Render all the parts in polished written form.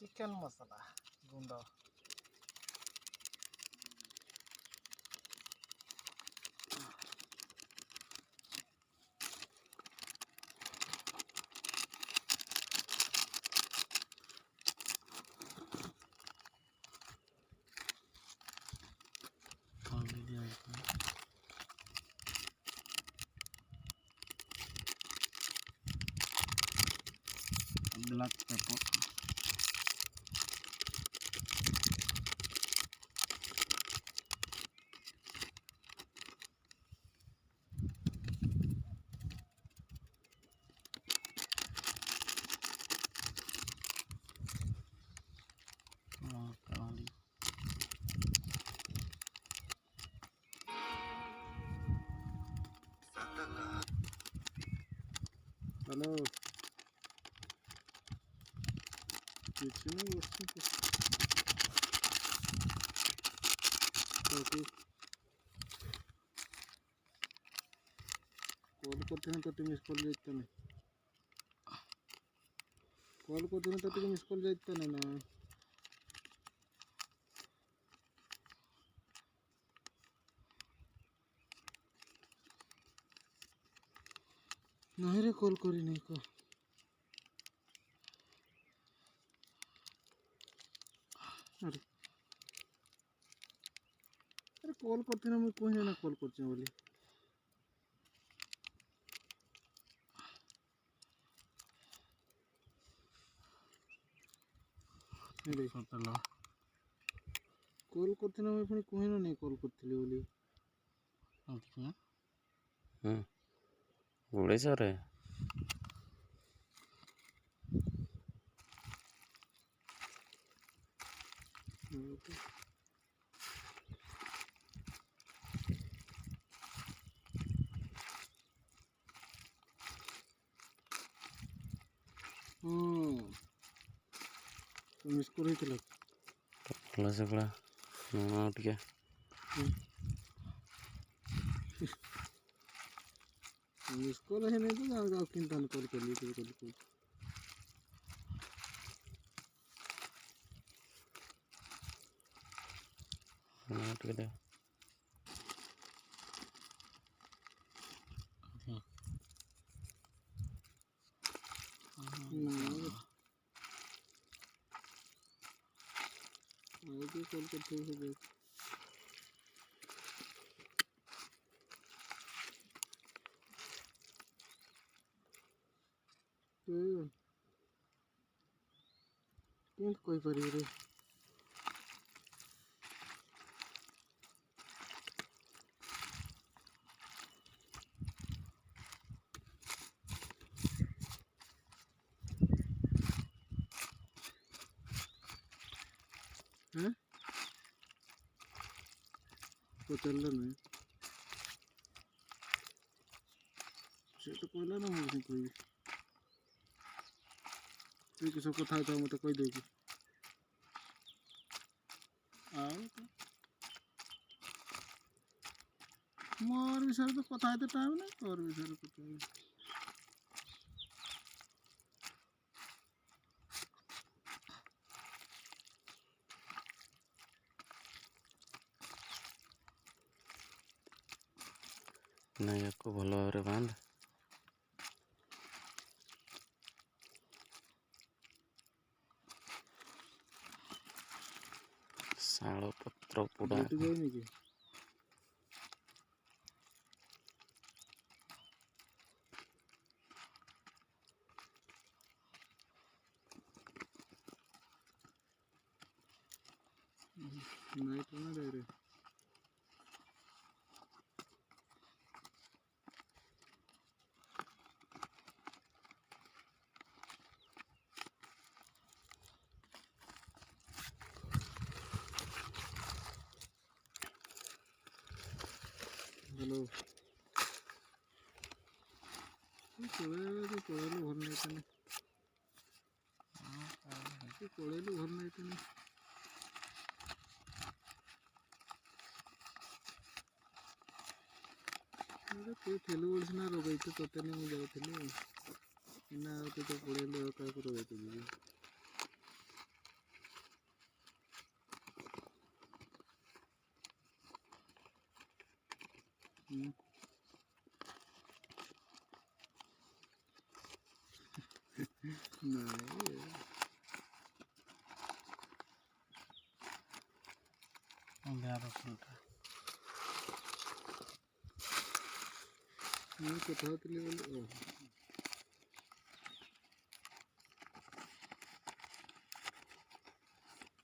Chicken मसाला गुंड black pepper hello किसी ने call करते हैं तो मिस कॉल जाता नहीं कॉल करते हैं तो मिस कॉल जाता नहीं ना नहीं रे कॉल करी नहीं को अरे अरे कॉल करते ना मैं कोई ना कॉल करते बोली कॉल करते ना मैं पुणी कोई ना नहीं कॉल करती बोली गुड़े सर है मिस कॉल होइतिला सकाळ सकाळ नुणा टिके मिस कॉल है नहीं तो गाँव किन कॉल कर ली कॉल नुणा टिके दे कॉल करते हैं कोई परी रे हैं तो चल रहा से तो कहला ना मुझे कोई तू किसी कथा था मत कही देगी मोर विषय तो कथा तो टाइम नहीं तोर विषय कथा नहीं आपको भल भाव बांध शाल पत्र पोड़ा नाइट ना दे रे हेलो पढ़ेलु भर नहीं तने पढ़ेलु भर नहीं तने तू थेलु बोलना रोगई तो तोते नहीं मुझे जाऊँ ना तो पढ़ेलु का रोगई तो ନାଇଁ ମୁଁ କଥା ହଉଥିଲି ବୋଲି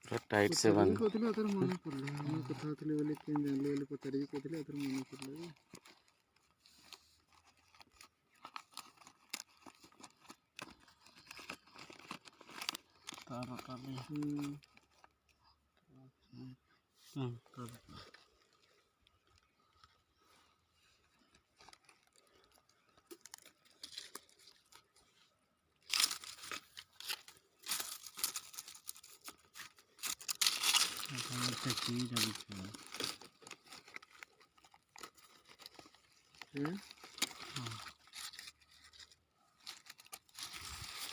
पूरा टाइट से बांध। कହୁଥିଲି ଆଉଥରେ ମନେ ପଡ଼ିଲା ମୁଁ କଥା ହଉଥିଲି ବୋଲି କେମିତି ଜାଣିଲି ବୋଲି ପଚାରିକି କହୁଥିଲି ଆଉଥରେ ମନେ ପଡ଼ିଲା ଯେ तार काली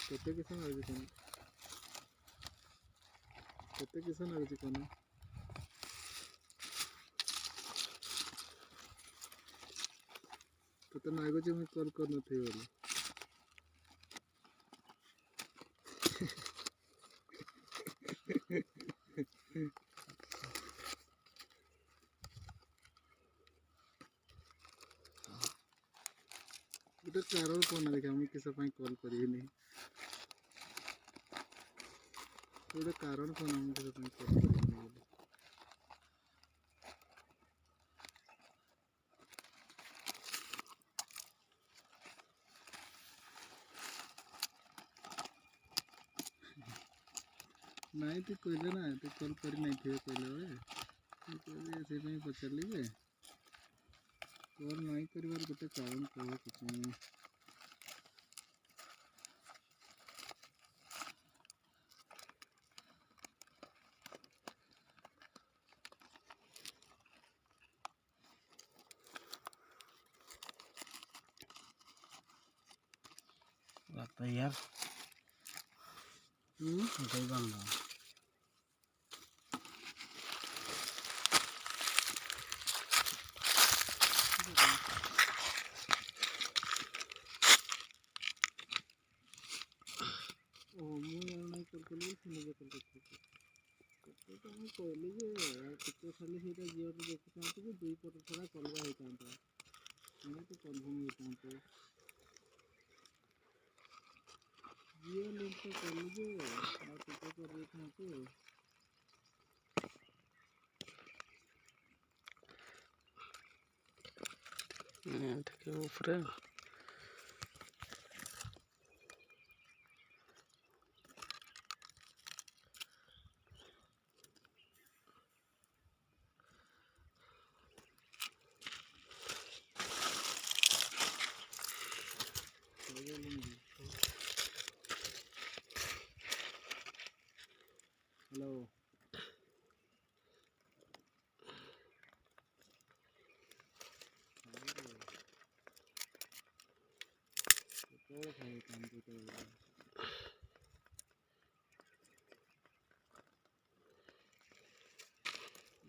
କେତେ କିସ ଲାଗୁଛି କଣ କେତେ କିସ ଲାଗୁଛି କଣ ତତେ ଲାଗୁଛି ମୁଁ କଲ୍ କରିନଥିବି ବୋଲି ଗୋଟେ କାରଣ କଣ ଦେଖିବା ମୁଁ କିସ ପାଇଁ କଲ୍ କରିବିନି ଗୋଟେ କାରଣ କଣ ମୁଁ କିସ ପାଇଁ କଲ୍ କରିବିନି ବୋଲି ନାଇଁ ତୁ କହିଲେ ନା ତୁ କଲ୍ କରି ନାଇଥିବେ କହିଲେ ବେଳେ ମୁଁ କହିଲି ସେଇପାଇଁ ପଚାରିଲି ଯେ କଲ୍ ନାଇଁ କରିବାର ଗୋଟେ କାରଣ କହ କିଛି लगता है यार गई बंद ମୁଁ ନାଇଁ କଲ୍ କଲି ସେ ନିଜେ କଲ୍ କରିଥିଲି ତ ମୁଁ କହିଲି ଯେ ଟିକେ ଖାଲି ସେଇଟା ଜିଓରେ ଦେଖିଥାନ୍ତି ଯେ ଦୁଇ ପଟ ଛଡ଼ା କଲବା ହେଇଥାନ୍ତା ମୁଁ ତ କନଫର୍ମ ହେଇଥାନ୍ତେ ଜିଓ ଲିଙ୍କ୍ ତ କଲି ଯେ ଆଉ ଟିକେ କରିଦେଇଥାନ୍ତି ଟିକେ ଉପରେ हेलो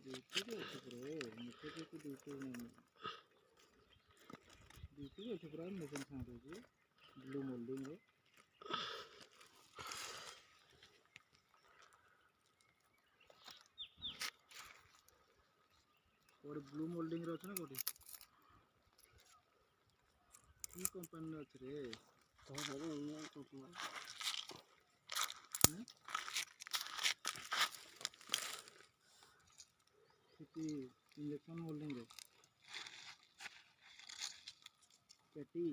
ड्यूटी अच्छे ब्रो मुझे तो ड्यूटी अच्छे पूरा मशीन छाँट होगी ब्लू मोल्डिंग है और ब्लू मोल्डिंग रे ना कोठी की कंपनी अच्छे रे तो सर ये तो इंजेक्शन मोल्डिंग है कैटी